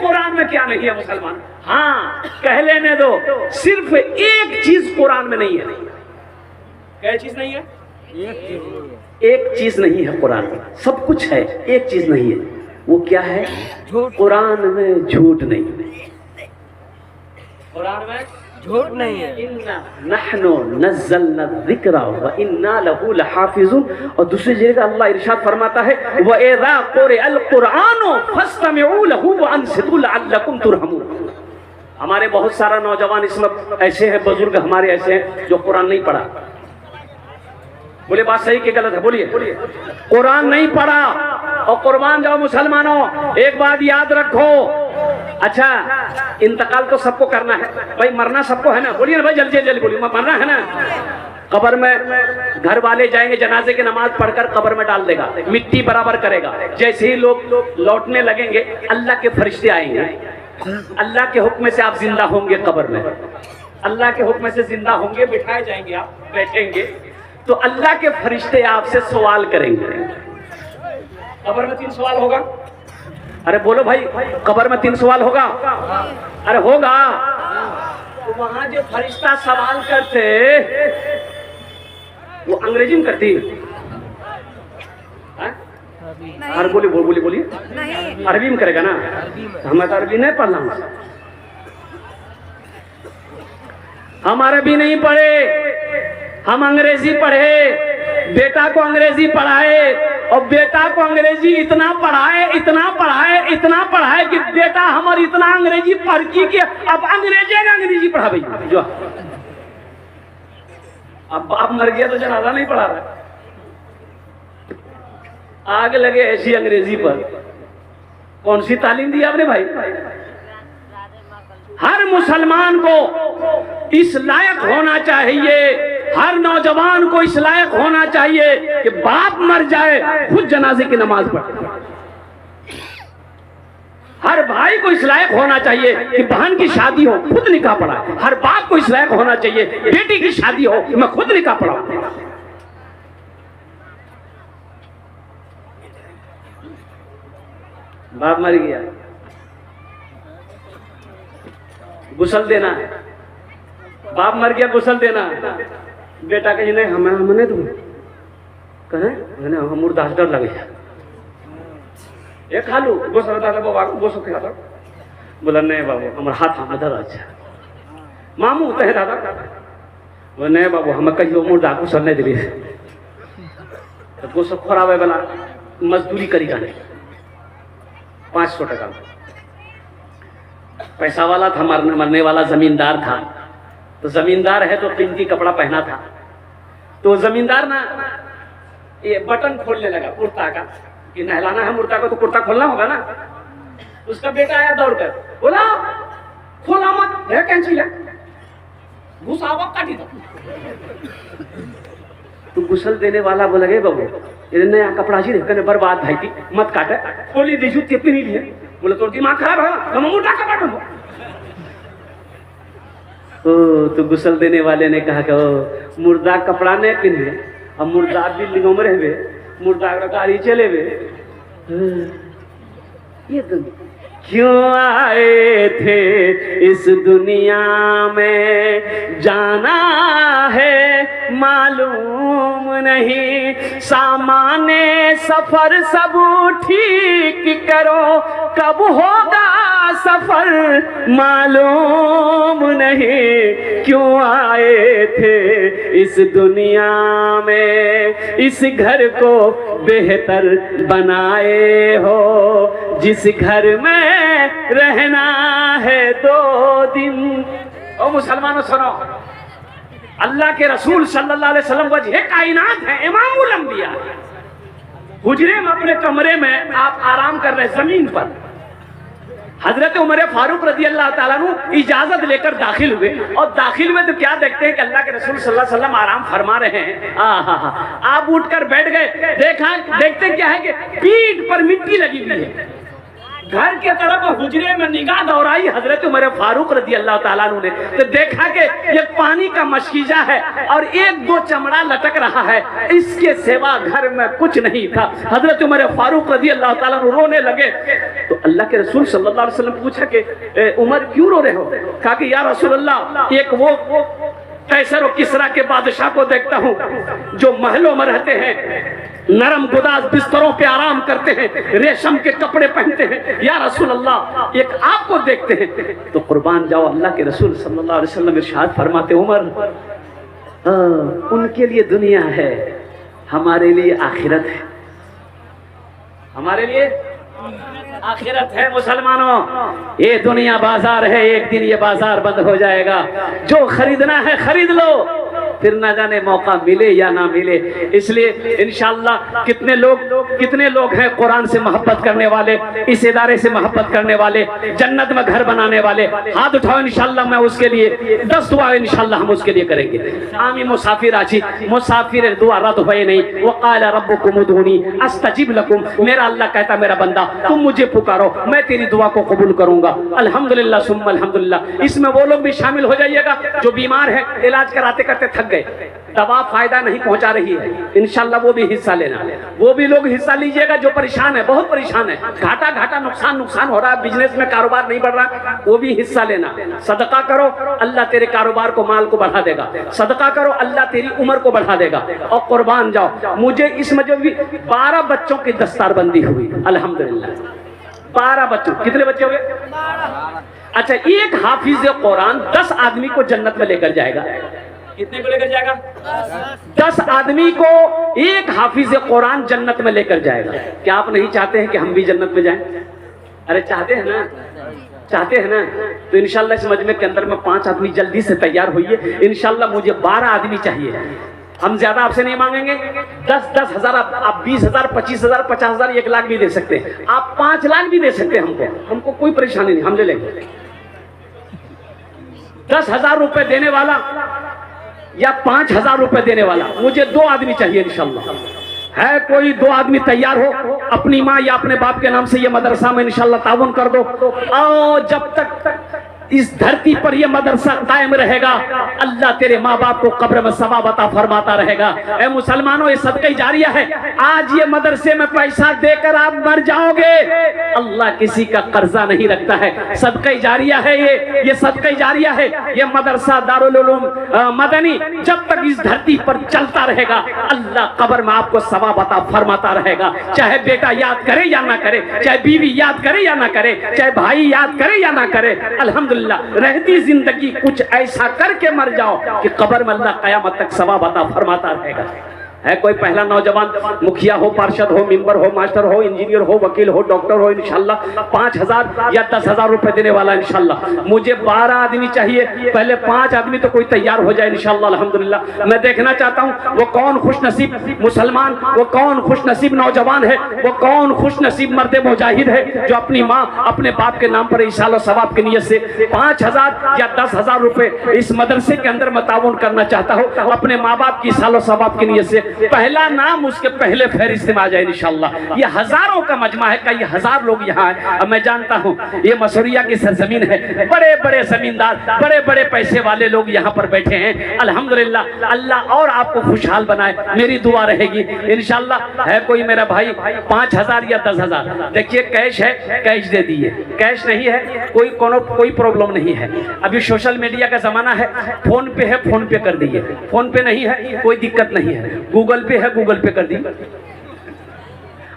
कुरान में क्या नहीं है मुसलमान? हाँ कह लेने दो, सिर्फ एक चीज कुरान में नहीं है। क्या चीज नहीं है? एक चीज नहीं है कुरान में, सब कुछ है, एक चीज नहीं है। वो क्या है? कुरान में झूठ नहीं, कुरान में झूठ नहीं है। इन्ना नहनु नज़्ज़लना ज़िक्रा व इन्ना लहू लहाफ़िज़ून। और दूसरी जगह अल्लाह इरशाद फरमाता है व इज़ा क़ुरिअल क़ुरआनु फस्तमिऊ लहू व अंसितू लअल्लकुम तुरहमून। हमारे बहुत सारा नौजवान इसमें ऐसे हैं, बुजुर्ग हमारे ऐसे हैं जो कुरान नहीं पढ़ा। बोले बात सही कि गलत है? बोलिए। कुरान नहीं पढ़ा और कुर्बान जाओ मुसलमानों। एक बात याद रखो, अच्छा इंतकाल तो सबको करना है भाई, मरना सबको है ना? बोलिए ना भाई, जल्दी जल्दी बोलिए, मरना है ना? कब्र में घर वाले जाएंगे, जनाजे की नमाज पढ़कर कब्र में डाल देगा, मिट्टी बराबर करेगा। जैसे ही लोग लौटने लगेंगे अल्लाह के फरिश्ते आएंगे, अल्लाह के हुक्म से आप जिंदा होंगे कब्र में, अल्लाह के हुक्म से जिंदा होंगे, बिठाए जाएंगे, आप बैठेंगे तो अल्लाह के फरिश्ते आपसे सवाल करेंगे। कब्र में 3 सवाल होगा। अरे बोलो भाई, कब्र में 3 सवाल होगा? अरे होगा। तो वहां जो फरिश्ता सवाल करते वो अंग्रेजी में करती है? अरे बोलिए अरबी में करेगा ना? हमें तो अरबी नहीं पढ़ना, हम अरबी नहीं पढ़े, हम अंग्रेजी पढ़े। बेटा को अंग्रेजी पढ़ाए और बेटा को अंग्रेजी इतना पढ़ाए कि बेटा हमारी इतना अंग्रेजी पढ़ की अब अंग्रेजी पढ़ा भाई। जो अब बाप मर गया तो जनाजा नहीं पढ़ा रहा, आग लगे ऐसी अंग्रेजी पर। कौन सी तालीम दी आपने भाई? हर मुसलमान को इस लायक होना चाहिए, हर नौजवान को इस लायक होना चाहिए कि बाप मर जाए खुद जनाजे की नमाज पढ़े। हर भाई को इस लायक होना चाहिए कि बहन की शादी हो खुद निकाह पढ़ाए। हर बाप को इस लायक होना चाहिए बेटी की शादी हो कि मैं खुद निकाह पढ़ाऊं। बाप मर गया, गुसल देना, बाप मर गया गुसल देना। बेटा कहीं नहीं, हमने तुम कहे हम मुर्दास डर लगे ये खा लू गोसल बाबा गोसो खा। बोला नहीं बाबू हमारे हाथ में दर्द। अच्छा मामू कहे दादा, वो नहीं बाबू हमें कहियो मुर्दा गुसल नहीं दिली तो गोसो खोरावे वाला मजदूरी करेगा नहीं। 500 टका पैसा वाला था, मरने वाला जमींदार था। तो जमींदार है तो कीमती कपड़ा पहना था, तो जमींदार ना ये बटन खोलने लगा कुर्ता का कि नहलाना है मुर्दा को तो कुर्ता खोलना होगा ना। उसका बेटा आया दौड़कर, बोला खोला मत है कैंसिल है घुसावा काटी दो। तो गुसल देने वाला बोला गे बाबू ये नया कपड़ा जी कहने बर्बाद भाई की मत काटे, खोली दी जूती पहनी लिए। बोले तो दिमाग खराब है हम मोटा कपड़ा पहनो। तो गुसल देने वाले ने कहा कि मुर्दा कपड़ा नहीं पहने अब मुर्दा बिल्डिंग में रहे, मुर्दा गाड़ी चले वे। ये तो क्यों आए थे इस दुनिया में जाना है मालूम नहीं, सामाने सफर सब ठीक करो कब होगा सफर मालूम नहीं। क्यों आए थे इस दुनिया में इस घर को बेहतर बनाए हो, जिस घर में रहना है 2 दिन। ओ मुसलमानों सुनो, अल्लाह के रसूल सल्लल्लाहु अलैहि वसल्लम वजह कायनात है, इमामुल अंबिया। हुजरे में अपने कमरे में आप आराम कर रहे जमीन पर, हजरत उमर फारूक रजी अल्लाह ताला नु इजाजत लेकर दाखिल हुए और दाखिल हुए तो क्या देखते हैं कि अल्लाह के रसूल सल्लल्लाहु अलैहि वसल्लम आराम फरमा रहे हैं। आप उठकर बैठ गए, देखते क्या है कि पीठ पर मिट्टी लगी हुई है, घर के तरफ हुजरे में निगाह दौड़ाई हजरत उमर फारूक रजी अल्लाह ताला अन्हु ने, तो देखा कि ये पानी का मशकीजा है और एक दो चमड़ा लटक रहा है, इसके सिवा घर में कुछ नहीं था। हजरत उमर फारूक रजी अल्लाह ताला अन्हु रोने लगे। तो अल्लाह के रसूल सल्लल्लाहु अलैहि वसल्लम पूछा कि उमर क्यों रो रहे हो? कहा कि या रसूल अल्लाह, एक वो कैसर और किसरा के बादशाह को देखता हूँ जो महलों में रहते हैं, नरम गुदाज बिस्तरों पे आराम करते हैं, रेशम के कपड़े पहनते हैं। या रसूल अल्लाह, एक आपको देखते हैं। तो कुर्बान जाओ, अल्लाह के रसूल सल्लल्लाहु अलैहि वसल्लम इरशाद फरमाते, उमर उनके लिए दुनिया है, हमारे लिए आखिरत है। हमारे लिए आखिरत है। मुसलमानों, ये दुनिया बाजार है, एक दिन ये बाजार बंद हो जाएगा। जो खरीदना है खरीद लो, फिर ना जाने मौका मिले या ना मिले। इसलिए इंशाअल्लाह कितने लोग हैं कुरान से मोहब्बत करने वाले, इस इदारे से मोहब्बत करने वाले, जन्नत में घर बनाने वाले, हाथ उठाओ। इंशाअल्लाह मैं उसके लिए 10 दुआ इंशाअल्लाह हम उसके लिए करेंगे। आमी मुसाफिर आजी, मुसाफिर दुआ रद्द हुए नहीं। वक़ाल रब्बुकुम उदूनी अस्तजिब लकुम, मेरा अल्लाह कहता मेरा बंदा तुम मुझे पुकारो, मैं तेरी दुआ को कबूल करूंगा। अल्हम्दुलिल्लाह सुम्मा अल्हम्दुलिल्लाह। इसमें वो लोग भी शामिल हो जाइएगा जो बीमार है, इलाज कराते करते थक गए, दवा फायदा नहीं पहुंचा रही है, इंशाल्लाह वो भी हिस्सा लेना। वो भी लोग हिस्सा लीजिएगा जो परेशान है, बहुत परेशान है, घाटा नुकसान हो रहा है, बिजनेस में कारोबार नहीं बढ़ रहा, वो भी हिस्सा लेना। सदका करो, अल्लाह तेरे कारोबार को, माल को बढ़ा देगा। सदका करो, अल्लाह तेरी उम्र को बढ़ा देगा। और कुर्बान जाओ, मुझे इसमें जो भी 12 बच्चों की दस्तारबंदी हुई अल्हम्दुलिल्लाह। 12 बच्चों, कितने बच्चे हो गए? अच्छा, एक हाफिज कुरान 10 आदमी को जन्नत में लेकर जाएगा। कितने को लेकर जाएगा? 10 आदमी को एक हाफिज कुरान जन्नत में लेकर जाएगा। क्या आप नहीं चाहते हैं कि हम भी जन्नत में जाएं? अरे चाहते हैं ना, चाहते हैं ना? तो इंशाल्लाह इस मजमे के अंदर में 5 आदमी जल्दी से तैयार होइए। इंशाल्लाह मुझे 12 आदमी चाहिए। हम ज्यादा आपसे नहीं मांगेंगे। 10-10 हजार, आप 20 हजार, 25 हजार, 50 हजार, 1 लाख भी दे सकते हैं, आप 5 लाख भी दे सकते हैं। हमको कोई परेशानी नहीं, हम ले लेंगे। 10,000 रुपए देने वाला या 5,000 रुपए देने वाला, मुझे 2 आदमी चाहिए इंशाल्लाह। है कोई 2 आदमी तैयार हो? अपनी माँ या अपने बाप के नाम से ये मदरसा में इंशाल्लाह ताउन कर दो। और जब तक इस धरती पर यह मदरसा कायम रहेगा, अल्लाह तेरे माँ बाप को कब्र में सवाब अता फरमाता रहेगा। ए मुसलमानों, ये सदका जारिया है। आज ये मदरसे में पैसा देकर आप मर जाओगे, अल्लाह किसी का कर्जा नहीं रखता है। सदका जारिया है ये सदका जारिया है। ये मदरसा दारुल उलूम मदनी जब तक इस धरती पर चलता रहेगा, अल्लाह कब्र में आपको सवाब अता फरमाता रहेगा। चाहे बेटा याद करे या ना करे, चाहे बीवी याद करे या ना करे, चाहे भाई याद करे या ना करे, अल्हम्दुलिल्लाह रहती जिंदगी कुछ ऐसा करके मर जाओ कि कब्र में अल्लाह कयामत तक सवाब अता फरमाता रहेगा। है कोई पहला नौजवान, मुखिया हो, पार्षद हो, मेंबर हो, मास्टर हो, इंजीनियर हो, वकील हो, डॉक्टर हो, इंशाल्लाह 5,000 या 10,000 रुपए देने वाला इंशाल्लाह। मुझे 12 आदमी चाहिए, पहले 5 आदमी तो कोई तैयार हो जाए इंशाल्लाह अल्हम्दुलिल्लाह। मैं देखना चाहता हूँ वो कौन खुशनसीब मुसलमान, वो कौन खुशनसीब नौजवान है, वो कौन खुशनसीब मर्द मुजाहिद है जो अपनी माँ अपने बाप के नाम पर इशाल सवाब की नियत से 5,000 या 10,000 रुपए इस मदरसे के अंदर मैं ताउन करना चाहता हूँ अपने माँ बाप की इशाल सवाब की नियत से। पहला नाम उसके पहले फहरिस्त में आ जाए इंशाल्लाह। ये हजारों का मजमा है, कई हजार लोग यहाँ हैं। अब मैं जानता हूँ ये मसूरिया की सरजमीन है, बड़े बड़े जमींदार, बड़े बड़े पैसे वाले लोग यहाँ पर बैठे हैं। अल्हम्दुलिल्लाह, अल्लाह और आपको खुशहाल बनाए, मेरी दुआ रहेगी इंशाल्लाह। है कोई मेरा भाई 5,000 या 10,000? देखिए कैश है, कैश दे दिए। कैश नहीं है, कोई प्रॉब्लम नहीं है। अभी सोशल मीडिया का जमाना है, फोन पे है, फोन पे कर दिए। फोन पे नहीं है, कोई दिक्कत नहीं है। गूगल पे है, गूगल पे कर दी।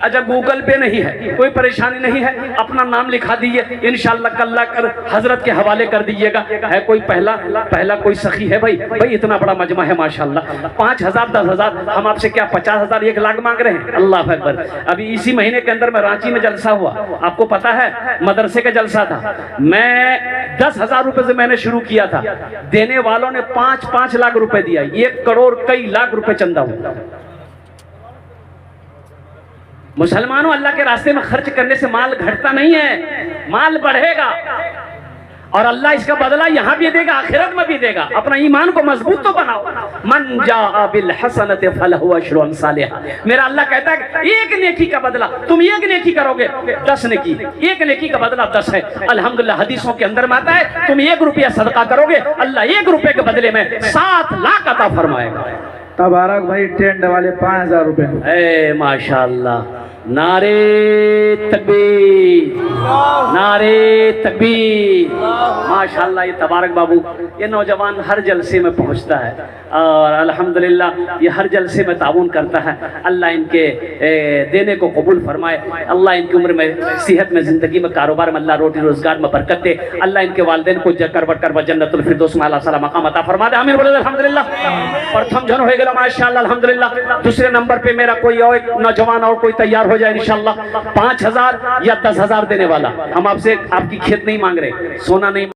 अच्छा गूगल पे नहीं है, कोई परेशानी नहीं है, अपना नाम लिखा दीजिए इंशाल्लाह कल्ला कर हजरत के हवाले कर दीजिएगा। है कोई पहला कोई सखी है भाई इतना बड़ा मजमा है माशाल्लाह। 5,000 10,000, हम आपसे क्या 50,000 1 लाख मांग रहे हैं? अल्लाह अकबर। अभी इसी महीने के अंदर में रांची में जलसा हुआ, आपको पता है, मदरसे का जलसा था। मैं 10,000 रुपए से मैंने शुरू किया था, देने वालों ने 5-5 लाख रुपए दिया। 1 करोड़ कई लाख रुपए चंदा हुआ। मुसलमानों, अल्लाह के रास्ते में खर्च करने से माल घटता नहीं है, माल बढ़ेगा। और अल्लाह इसका बदला यहाँ भी देगा, आखिरत में भी देगा। अपना ईमान को मजबूत तो बनाओ। मन जा बिल हसनत फलहु अशरु अमसालिहा। मेरा अल्लाह कहता है एक नेकी का बदला, तुम एक नेकी करोगे 10 नेकी, एक नेकी का बदला 10 है। अल्हम्दुलिल्लाह हदीसों के अंदर में आता है तुम 1 रुपया सदका करोगे, अल्लाह 1 रुपये के बदले में 7 लाख अता फरमाएगा। तबारक भाई टेंट वाले 5000 रुपए। ए माशाअल्लाह, नारे तकबीर, नारे तकबीर। माशाअल्लाह ये तबारक बाबू, ये नौजवान हर जलसे में पहुंचता है और अल्हम्दुलिल्लाह ये हर जलसे में ताउन करता है। अल्लाह इनके देने को कबूल फरमाए। अल्लाह इनकी उम्र में, सेहत में, ज़िंदगी में, कारोबार में अल्लाह रोटी रोजगार में बरकत दे। अल्लाह इनके वालिदैन को करवट जन्नतुल फिरदौस में अल्लाह सलाम मकाम अता फरमा दे। आमीन बोले अल्हम्दुलिल्लाह। प्रथम जन हो गया माशाअल्लाह अल्हम्दुलिल्लाह। दूसरे नंबर पे मेरा कोई और नौजवान और कोई तैयार हो जाए इंशाअल्लाह। 5000 या 10,000 देने वाला। हम आपसे आपकी खेत नहीं मांग रहे, सोना नहीं